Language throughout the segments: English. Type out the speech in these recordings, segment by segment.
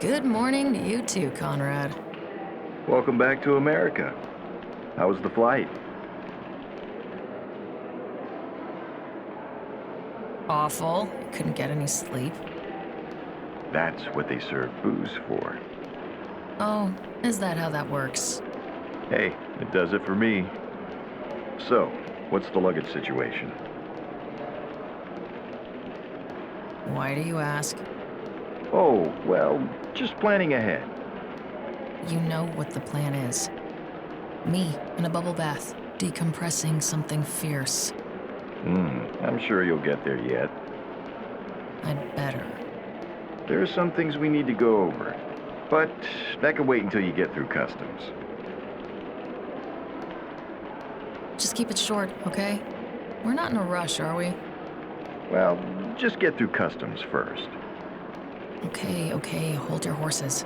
Good morning to you too, Conrad. Welcome back to America. How was the flight? Awful. Couldn't get any sleep. That's what they serve booze for. Oh, is that how that works? Hey, it does it for me. So, what's the luggage situation? Why do you ask? Oh, well, just planning ahead. You know what the plan is. Me in a bubble bath, decompressing something fierce. I'm sure you'll get there yet. I'd better. There are some things we need to go over, but that can wait until you get through customs. Just keep it short, okay? We're not in a rush, are we? Well, just get through customs first. Okay, hold your horses.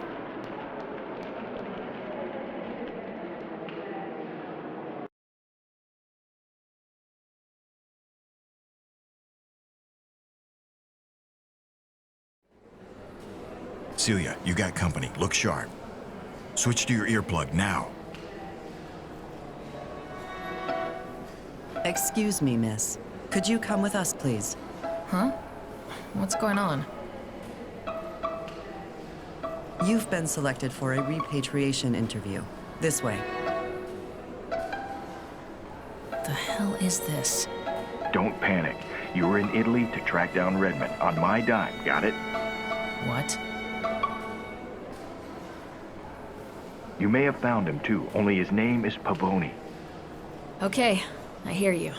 Celia, you got company. Look sharp. Switch to your earplug now. Excuse me, miss. Could you come with us, please? Huh? What's going on? You've been selected for a repatriation interview. This way. The hell is this? Don't panic. You were in Italy to track down Redmond on my dime, got it? What? You may have found him too, only his name is Pavoni. Okay, I hear you.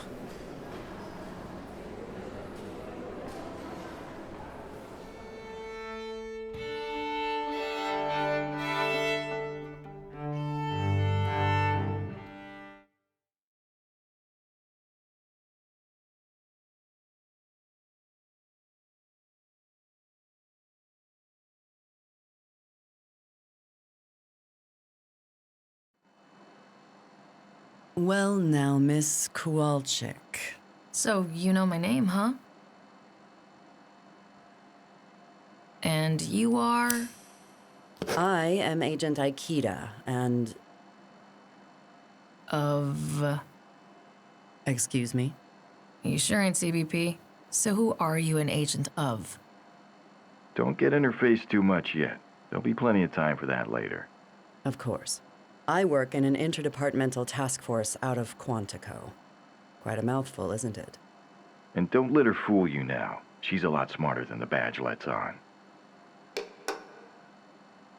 Well now, Miss Kowalczyk. So, you know my name, huh? And you are? I am Agent Aikida, and... Of... Excuse me? You sure ain't CBP? So who are you an agent of? Don't get in her face too much yet. There'll be plenty of time for that later. Of course. I work in an interdepartmental task force out of Quantico. Quite a mouthful, isn't it? And don't let her fool you now. She's a lot smarter than the badge lets on.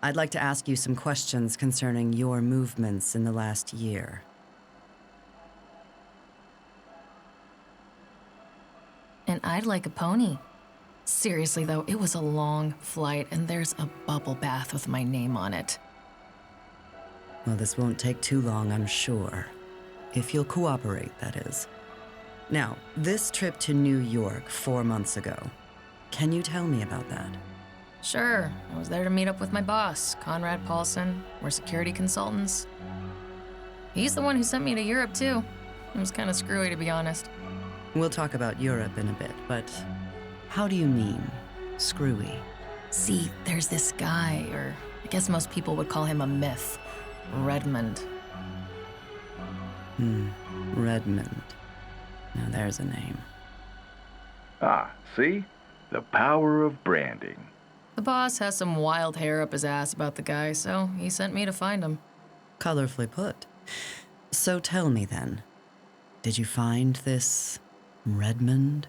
I'd like to ask you some questions concerning your movements in the last year. And I'd like a pony. Seriously, though, it was a long flight, and there's a bubble bath with my name on it. Well, this won't take too long, I'm sure. If you'll cooperate, that is. Now, this trip to New York 4 months ago, can you tell me about that? Sure, I was there to meet up with my boss, Conrad Paulson. We're security consultants. He's the one who sent me to Europe, too. It was kind of screwy, to be honest. We'll talk about Europe in a bit, but how do you mean, screwy? See, there's this guy, or I guess most people would call him a myth, Redmond. Redmond. Now there's a name. Ah, see? The power of branding. The boss has some wild hair up his ass about the guy, so he sent me to find him. Colorfully put. So tell me then, did you find this Redmond?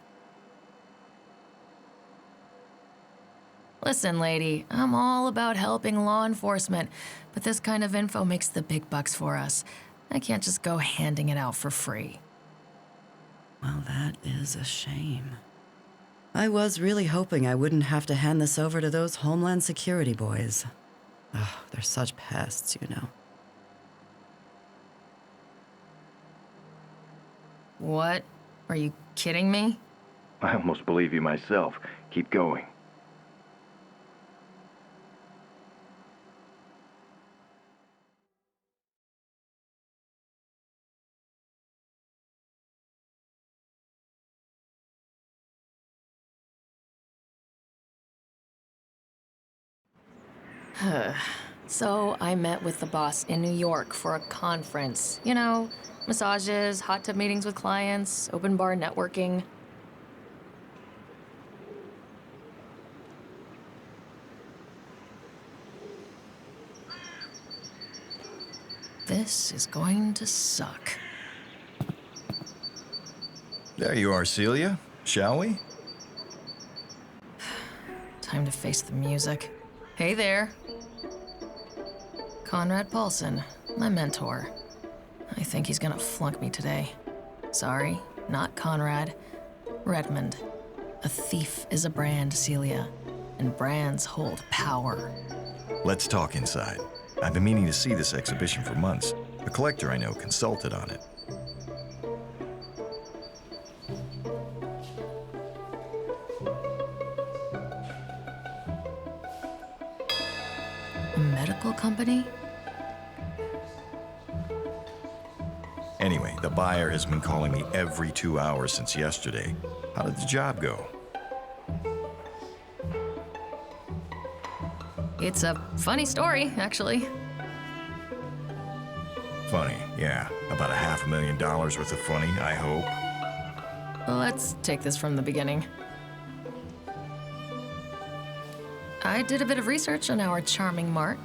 Listen, lady, I'm all about helping law enforcement, but this kind of info makes the big bucks for us. I can't just go handing it out for free. Well, that is a shame. I was really hoping I wouldn't have to hand this over to those Homeland Security boys. Oh, they're such pests, you know. What? Are you kidding me? I almost believe you myself. Keep going. So I met with the boss in New York for a conference. You know, massages, hot tub meetings with clients, open bar networking. This is going to suck. There you are, Celia. Shall we? Time to face the music. Hey there. Conrad Paulson, my mentor. I think he's gonna flunk me today. Sorry, not Conrad. Redmond. A thief is a brand, Celia, and brands hold power. Let's talk inside. I've been meaning to see this exhibition for months. A collector I know consulted on it. A medical company? Anyway, the buyer has been calling me every 2 hours since yesterday. How did the job go? It's a funny story, actually. Funny, yeah. About $500,000 worth of funny, I hope. Let's take this from the beginning. I did a bit of research on our charming Mark,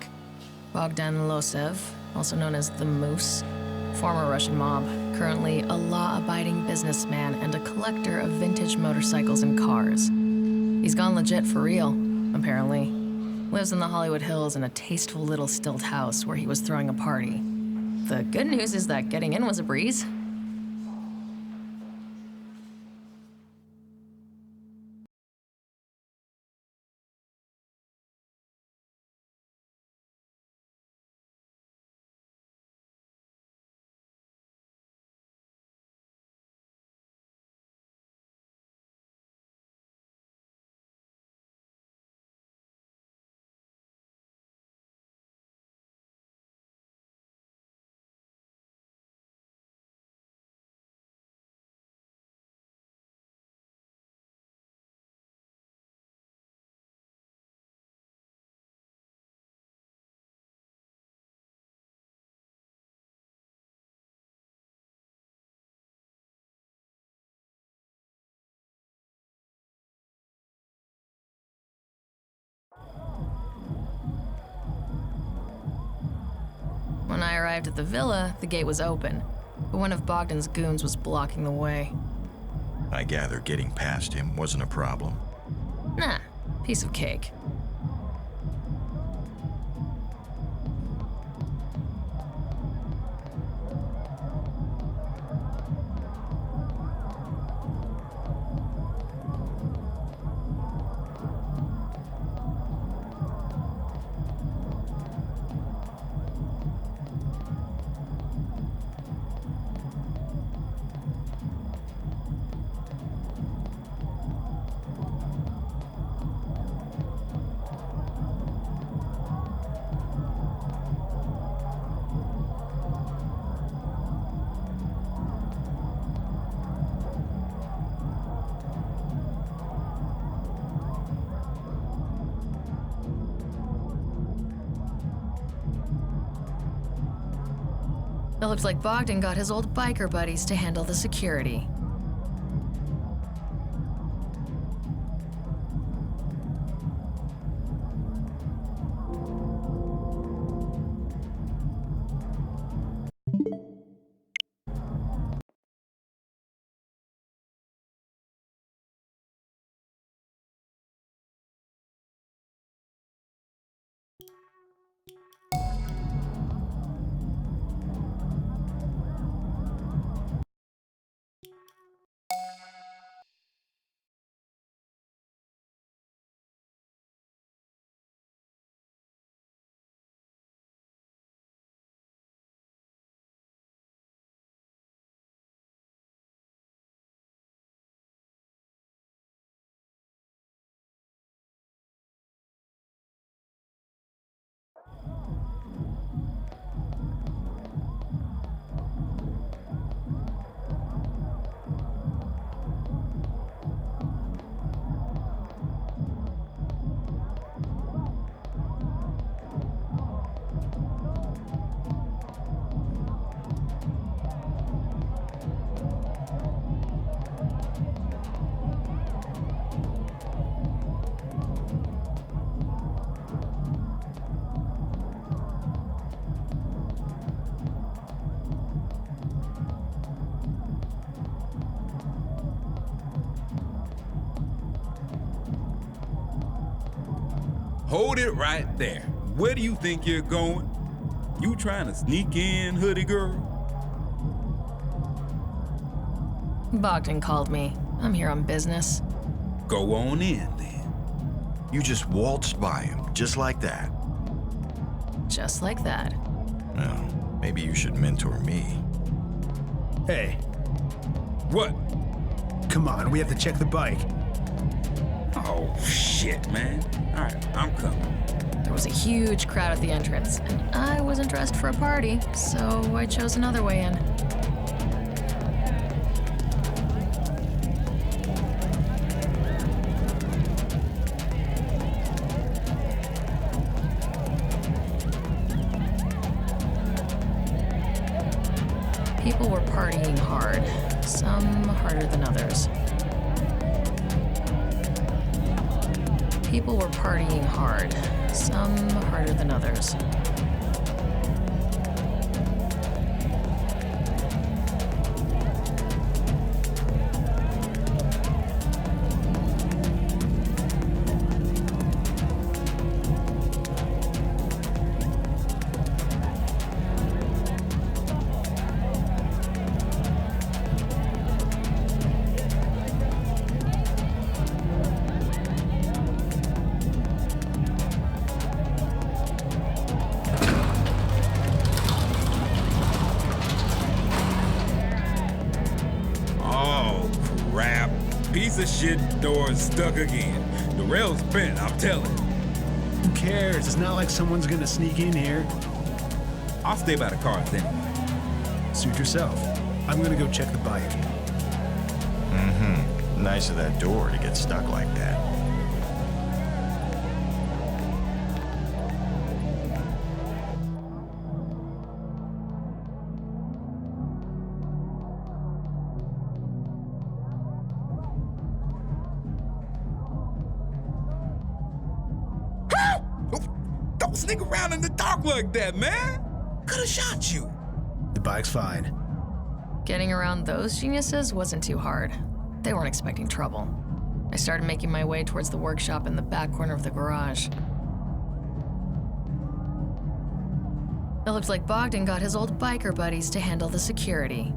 Bogdan Losev, also known as the Moose, former Russian mob, currently a law-abiding businessman and a collector of vintage motorcycles and cars. He's gone legit for real, apparently. Lives in the Hollywood Hills in a tasteful little stilt house where he was throwing a party. The good news is that getting in was a breeze. When I arrived at the villa, the gate was open, but one of Bogdan's goons was blocking the way. I gather getting past him wasn't a problem. Nah, piece of cake. It looks like Bogdan got his old biker buddies to handle the security. Hold it right there. Where do you think you're going? You trying to sneak in, hoodie girl? Bogdan called me. I'm here on business. Go on in, then. You just waltzed by him, just like that. Just like that. Well, maybe you should mentor me. Hey, What? come on, we have to check the bike. Oh, shit, man. All right, I'm coming. There was a huge crowd at the entrance, and I wasn't dressed for a party, so I chose another way in. People were partying hard, some harder than others. People were partying hard, some harder than others. Oh, crap. Piece of shit door stuck again. The rail's bent, I'm telling you. Who cares? It's not like someone's gonna sneak in here. I'll stay by the cars anyway. Suit yourself. I'm gonna go check the bike. Nice of that door to get stuck like that. Don't sneak around in the dark like that, man. Could've shot you. The bike's fine. Getting around those geniuses wasn't too hard. They weren't expecting trouble. I started making my way towards the workshop in the back corner of the garage. It looked like Bogdan got his old biker buddies to handle the security.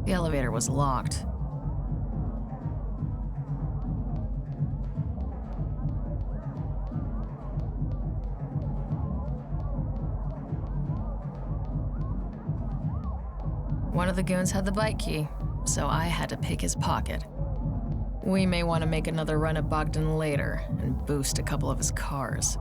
The elevator was locked. One of the goons had the bike key, so I had to pick his pocket. We may want to make another run at Bogdan later and boost a couple of his cars.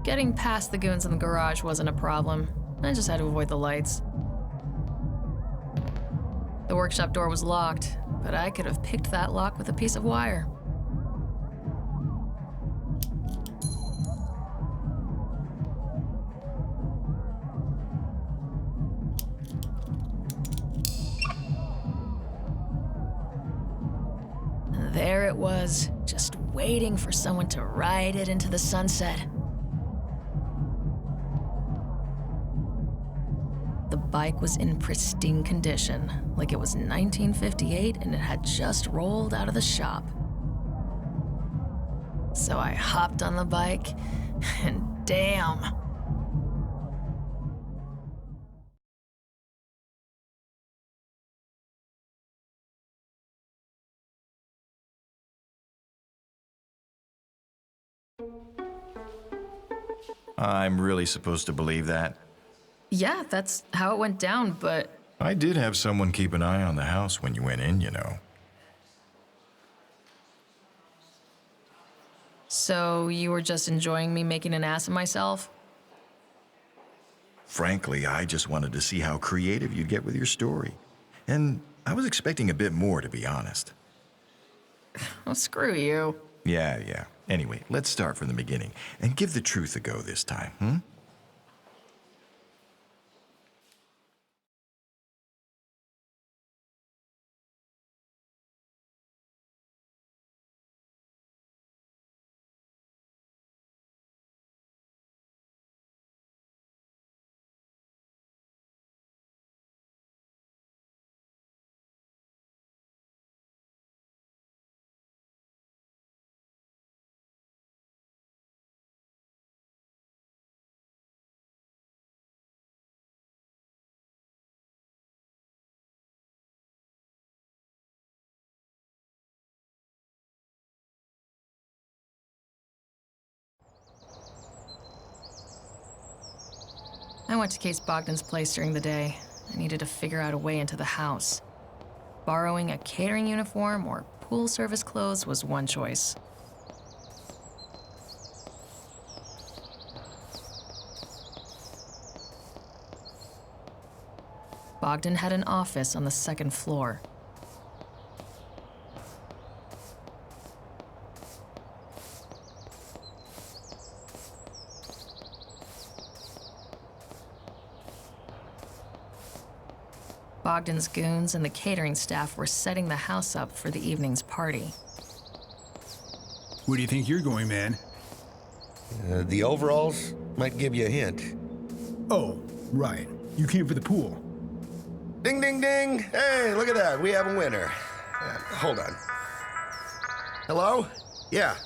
Getting past the goons in the garage wasn't a problem. I just had to avoid the lights. The workshop door was locked, but I could have picked that lock with a piece of wire. There it was, just waiting for someone to ride it into the sunset. The bike was in pristine condition, like it was 1958 and it had just rolled out of the shop. So I hopped on the bike, and damn. I'm really supposed to believe that? Yeah, that's how it went down, but I did have someone keep an eye on the house when you went in, you know. so you were just enjoying me making an ass of myself? Frankly, I just wanted to see how creative you'd get with your story. And I was expecting a bit more, to be honest. Oh, screw you. Yeah. Anyway, let's start from the beginning and give the truth a go this time, hmm? I went to Case Bogdan's place during the day. I needed to figure out a way into the house. Borrowing a catering uniform or pool service clothes was one choice. Bogdan had an office on the second floor. Bogdan's goons and the catering staff were setting the house up for the evening's party. Where do you think you're going, man? The overalls might give you a hint. Oh, right. You came for the pool. Ding, ding, ding! Hey, look at that. We have a winner. Hold on. Hello? Yeah.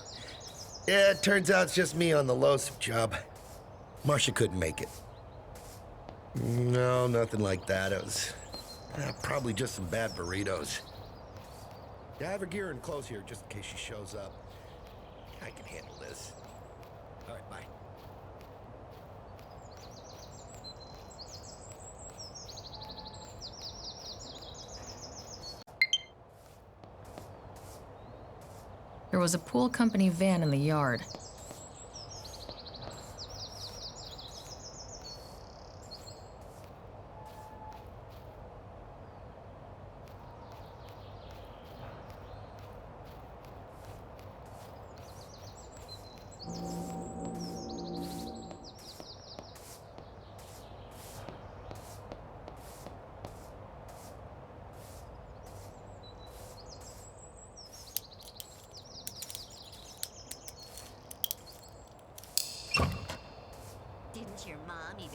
Yeah, it turns out it's just me on the Losif job. Marcia couldn't make it. No, nothing like that. It was probably just some bad burritos. Yeah, I have her gear and clothes here just in case she shows up. I can handle this. All right, bye. There was a pool company van in the yard.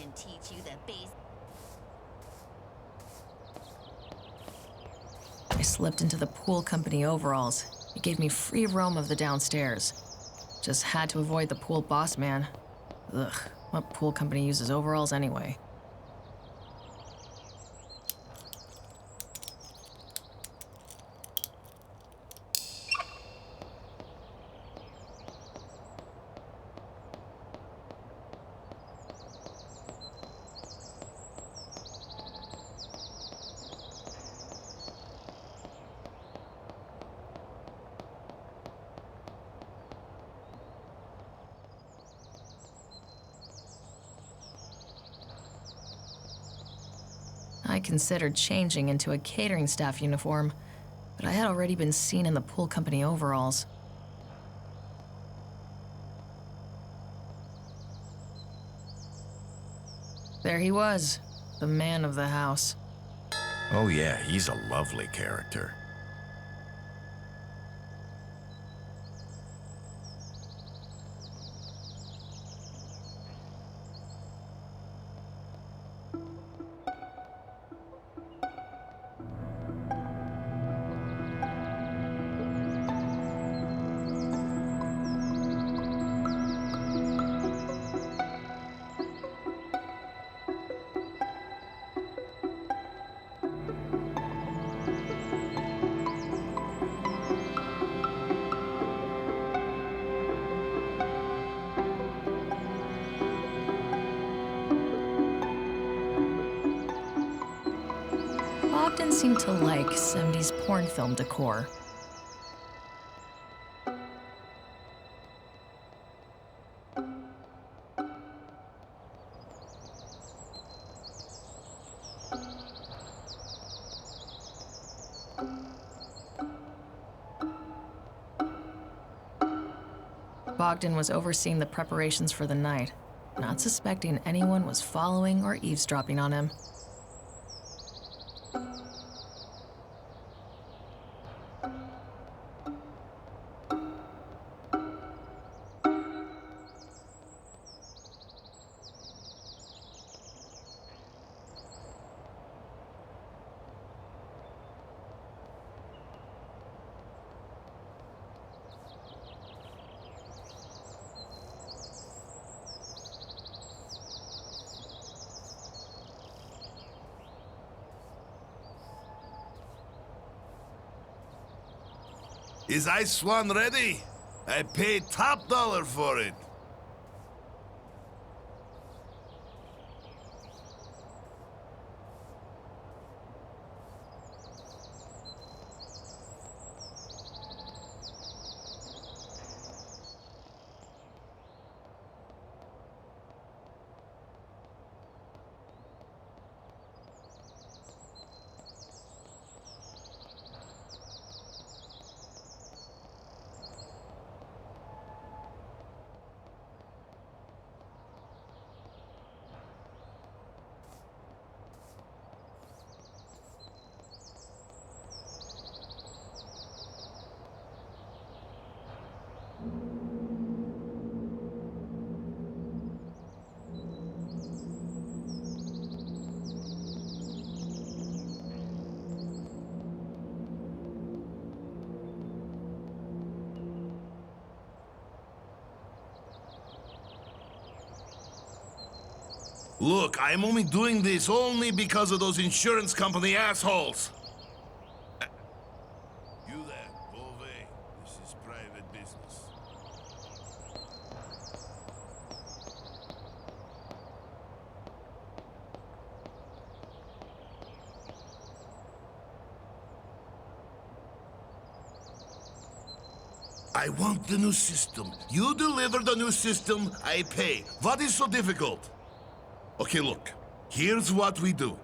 didn't teach you the base. I slipped into the pool company overalls. It gave me free roam of the downstairs. Just had to avoid the pool boss man. Ugh, what pool company uses overalls anyway? I considered changing into a catering staff uniform, but I had already been seen in the pool company overalls. There he was, the man of the house. Oh yeah, he's a lovely character. Bogdan seemed to like 70s porn film decor. Bogdan was overseeing the preparations for the night, not suspecting anyone was following or eavesdropping on him. Is Ice Swan ready? I paid top dollar for it. Look, I'm only doing this only because of those insurance company assholes. You there, go away. This is private business. I want the new system. You deliver the new system, I pay. What is so difficult? Okay, look, here's what we do.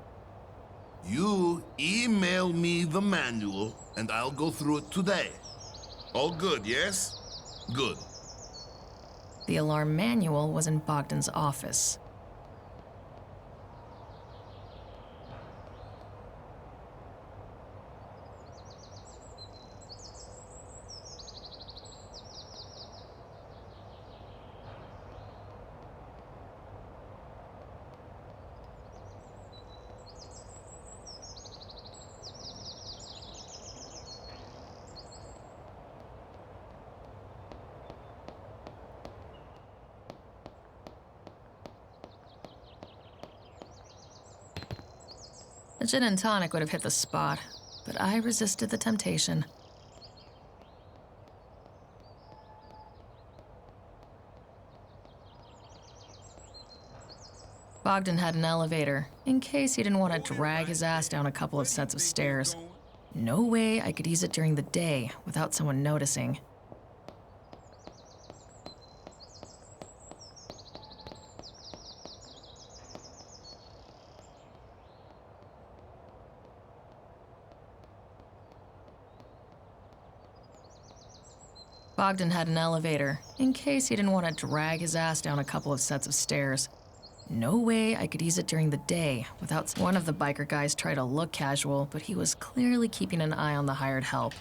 You email me the manual, and I'll go through it today. All good, yes? Good. The alarm manual was in Bogdan's office. gin and tonic would have hit the spot, but I resisted the temptation. Bogdan had an elevator, in case he didn't want to drag his ass down a couple of sets of stairs. No way I could use it during the day without someone noticing. Bogdan had an elevator, in case he didn't want to drag his ass down a couple of sets of stairs. No way I could use it during the day without one of the biker guys try to look casual, but he was clearly keeping an eye on the hired help.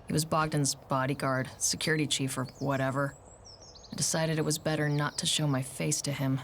He was Bogdan's bodyguard, security chief, or whatever. I decided it was better not to show my face to him.